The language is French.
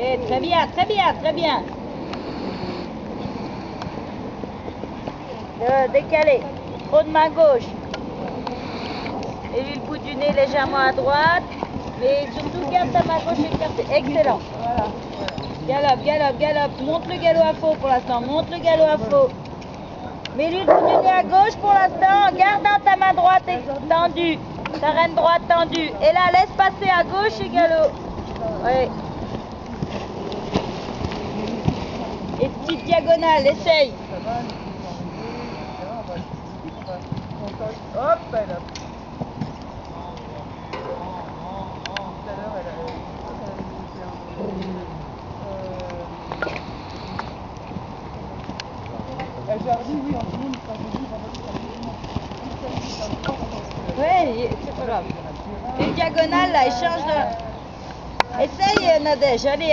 Eh, très bien, très bien, très bien. Décalé. Trop de main gauche. Et lui, le bout du nez légèrement à droite. Mais surtout, garde ta main gauche écartée. Excellent. Galope, galope, galope. Monte le galop à faux pour l'instant. Monte le galop à faux. Mets-lui le bout du nez à gauche pour l'instant. Garde ta main droite tendue. Ta reine droite tendue. Et là, laisse passer à gauche et galop. Ouais. Et petite diagonale, essaye. Hop, elle a... Oui, c'est pas grave. Une diagonale là, échange de... Essaye Nadège, allez.